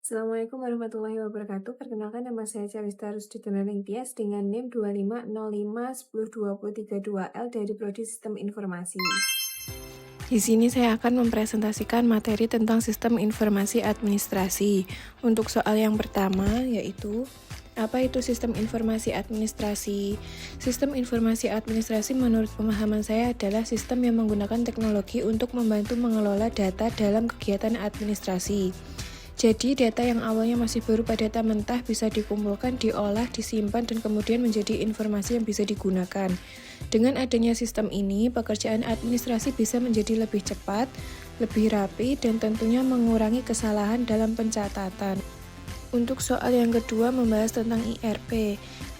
Assalamualaikum warahmatullahi wabarakatuh. Perkenalkan nama saya Calista Rusdiana Tias dengan NIM 2505102032L dari Prodi Sistem Informasi. Di sini saya akan mempresentasikan materi tentang Sistem Informasi Administrasi. Untuk soal yang pertama yaitu apa itu Sistem Informasi Administrasi? Sistem Informasi Administrasi menurut pemahaman saya adalah sistem yang menggunakan teknologi untuk membantu mengelola data dalam kegiatan administrasi. Jadi, data yang awalnya masih berupa data mentah bisa dikumpulkan, diolah, disimpan, dan kemudian menjadi informasi yang bisa digunakan. Dengan adanya sistem ini, pekerjaan administrasi bisa menjadi lebih cepat, lebih rapi, dan tentunya mengurangi kesalahan dalam pencatatan. Untuk soal yang kedua membahas tentang IRP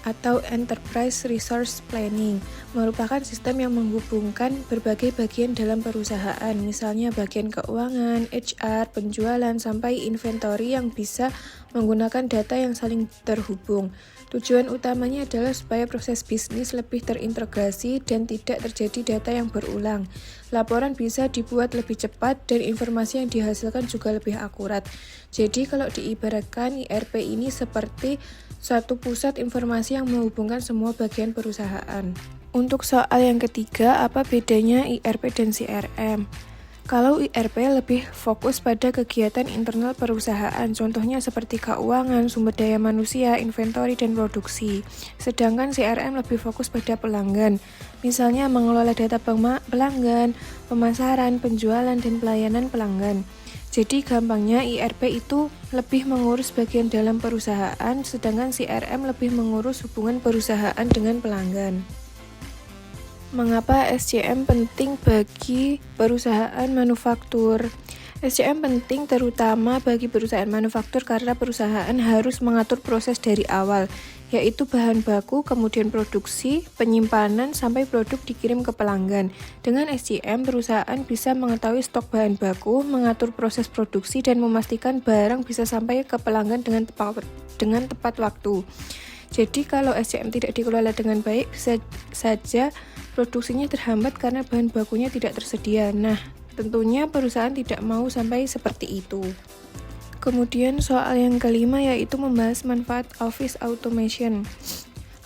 atau Enterprise Resource Planning, merupakan sistem yang menghubungkan berbagai bagian dalam perusahaan, misalnya bagian keuangan, HR, penjualan, sampai inventory yang bisa menggunakan data yang saling terhubung. Tujuan utamanya adalah supaya proses bisnis lebih terintegrasi dan tidak terjadi data yang berulang. Laporan bisa dibuat lebih cepat dan informasi yang dihasilkan juga lebih akurat. Jadi kalau diibaratkan IRP ini seperti suatu pusat informasi yang menghubungkan semua bagian perusahaan. Untuk soal yang ketiga, apa bedanya IRP dan CRM? Kalau IRP lebih fokus pada kegiatan internal perusahaan, contohnya seperti keuangan, sumber daya manusia, inventory, dan produksi. Sedangkan CRM lebih fokus pada pelanggan, misalnya mengelola data pelanggan, pemasaran, penjualan, dan pelayanan pelanggan. Jadi gampangnya IRP itu lebih mengurus bagian dalam perusahaan, sedangkan CRM lebih mengurus hubungan perusahaan dengan pelanggan. Mengapa SCM penting bagi perusahaan manufaktur? SCM penting terutama bagi perusahaan manufaktur karena perusahaan harus mengatur proses dari awal, yaitu bahan baku, kemudian produksi, penyimpanan, sampai produk dikirim ke pelanggan. Dengan SCM, perusahaan bisa mengetahui stok bahan baku, mengatur proses produksi, dan memastikan barang bisa sampai ke pelanggan dengan tepat waktu. Jadi kalau SCM tidak dikelola dengan baik, bisa saja produksinya terhambat karena bahan bakunya tidak tersedia. Nah, tentunya perusahaan tidak mau sampai seperti itu. Kemudian soal yang kelima yaitu membahas manfaat Office Automation.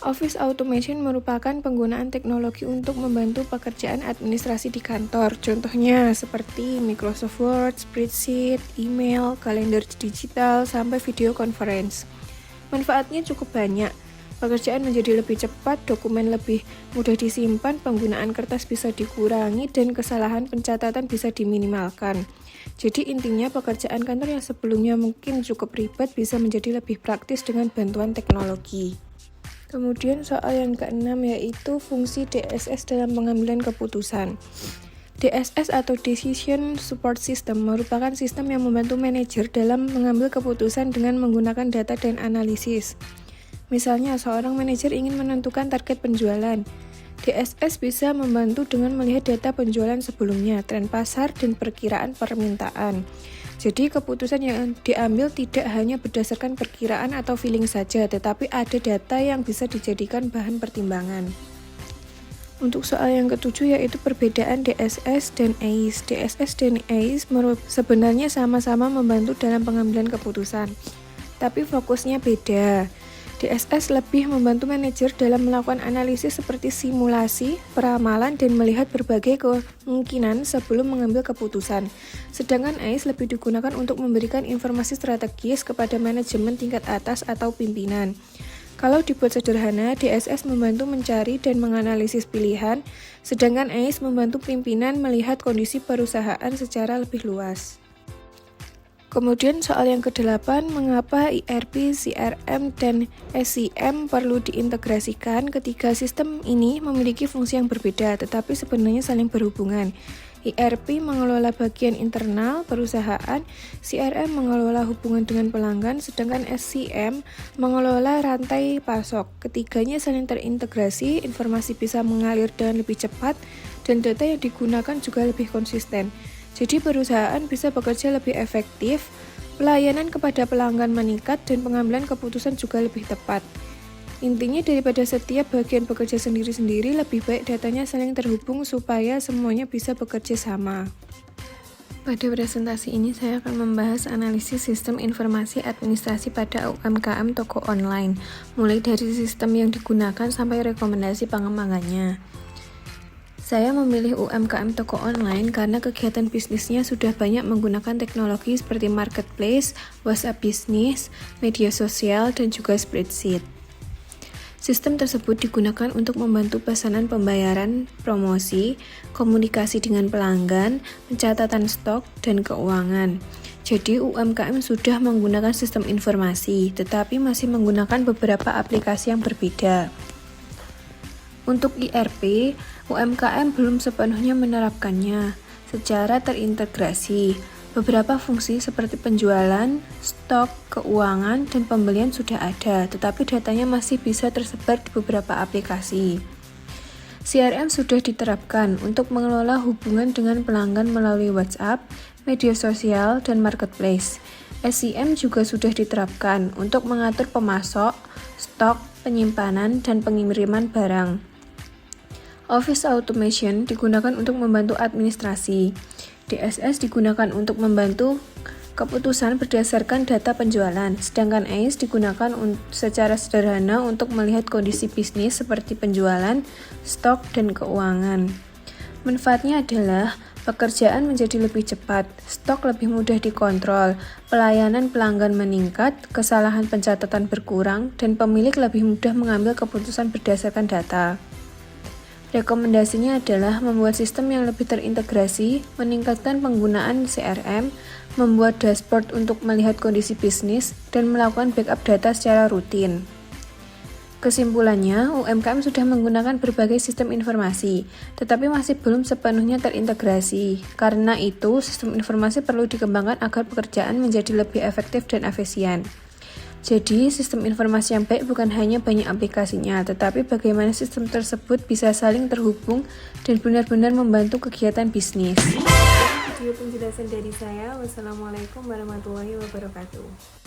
Office Automation merupakan penggunaan teknologi untuk membantu pekerjaan administrasi di kantor. Contohnya seperti Microsoft Word, spreadsheet, email, kalender digital, sampai video conference. Manfaatnya cukup banyak. Pekerjaan menjadi lebih cepat, dokumen lebih mudah disimpan, penggunaan kertas bisa dikurangi, dan kesalahan pencatatan bisa diminimalkan. Jadi intinya pekerjaan kantor yang sebelumnya mungkin cukup ribet bisa menjadi lebih praktis dengan bantuan teknologi. Kemudian soal yang keenam yaitu fungsi DSS dalam pengambilan keputusan. DSS atau Decision Support System merupakan sistem yang membantu manajer dalam mengambil keputusan dengan menggunakan data dan analisis. Misalnya, seorang manajer ingin menentukan target penjualan. DSS bisa membantu dengan melihat data penjualan sebelumnya, tren pasar, dan perkiraan permintaan. Jadi, keputusan yang diambil tidak hanya berdasarkan perkiraan atau feeling saja, tetapi ada data yang bisa dijadikan bahan pertimbangan. Untuk soal yang ketujuh yaitu perbedaan DSS dan ACE. DSS dan ACE sebenarnya sama-sama membantu dalam pengambilan keputusan, tapi fokusnya beda. DSS lebih membantu manajer dalam melakukan analisis seperti simulasi, peramalan, dan melihat berbagai kemungkinan sebelum mengambil keputusan. Sedangkan ACE lebih digunakan untuk memberikan informasi strategis kepada manajemen tingkat atas atau pimpinan. Kalau dibuat sederhana, DSS membantu mencari dan menganalisis pilihan, sedangkan ACE membantu pimpinan melihat kondisi perusahaan secara lebih luas. Kemudian soal yang ke-8, mengapa IRP, CRM, dan SCM perlu diintegrasikan? Ketiga sistem ini memiliki fungsi yang berbeda, tetapi sebenarnya saling berhubungan. IRP mengelola bagian internal perusahaan, CRM mengelola hubungan dengan pelanggan, sedangkan SCM mengelola rantai pasok. Ketiganya saling terintegrasi, informasi bisa mengalir dengan lebih cepat, dan data yang digunakan juga lebih konsisten. Jadi perusahaan bisa bekerja lebih efektif, pelayanan kepada pelanggan meningkat, dan pengambilan keputusan juga lebih tepat. Intinya daripada setiap bagian bekerja sendiri-sendiri, lebih baik datanya saling terhubung supaya semuanya bisa bekerja sama. Pada presentasi ini saya akan membahas analisis sistem informasi administrasi pada UMKM toko online, mulai dari sistem yang digunakan sampai rekomendasi pengembangannya. Saya memilih UMKM toko online karena kegiatan bisnisnya sudah banyak menggunakan teknologi seperti marketplace, WhatsApp bisnis, media sosial, dan juga spreadsheet. Sistem tersebut digunakan untuk membantu pesanan pembayaran, promosi, komunikasi dengan pelanggan, pencatatan stok, dan keuangan. Jadi UMKM sudah menggunakan sistem informasi, tetapi masih menggunakan beberapa aplikasi yang berbeda. Untuk ERP, UMKM belum sepenuhnya menerapkannya secara terintegrasi. Beberapa fungsi seperti penjualan, stok, keuangan, dan pembelian sudah ada, tetapi datanya masih bisa tersebar di beberapa aplikasi. CRM sudah diterapkan untuk mengelola hubungan dengan pelanggan melalui WhatsApp, media sosial, dan marketplace. SCM juga sudah diterapkan untuk mengatur pemasok, stok, penyimpanan, dan pengiriman barang. Office Automation digunakan untuk membantu administrasi. DSS digunakan untuk membantu keputusan berdasarkan data penjualan, sedangkan ACE digunakan secara sederhana untuk melihat kondisi bisnis seperti penjualan, stok, dan keuangan. Manfaatnya adalah pekerjaan menjadi lebih cepat, stok lebih mudah dikontrol, pelayanan pelanggan meningkat, kesalahan pencatatan berkurang, dan pemilik lebih mudah mengambil keputusan berdasarkan data. Rekomendasinya adalah membuat sistem yang lebih terintegrasi, meningkatkan penggunaan CRM, membuat dashboard untuk melihat kondisi bisnis, dan melakukan backup data secara rutin. Kesimpulannya, UMKM sudah menggunakan berbagai sistem informasi, tetapi masih belum sepenuhnya terintegrasi. Karena itu, sistem informasi perlu dikembangkan agar pekerjaan menjadi lebih efektif dan efisien. Jadi, sistem informasi yang baik bukan hanya banyak aplikasinya, tetapi bagaimana sistem tersebut bisa saling terhubung dan benar-benar membantu kegiatan bisnis. Video penjelasan dari saya. Wassalamualaikum warahmatullahi wabarakatuh.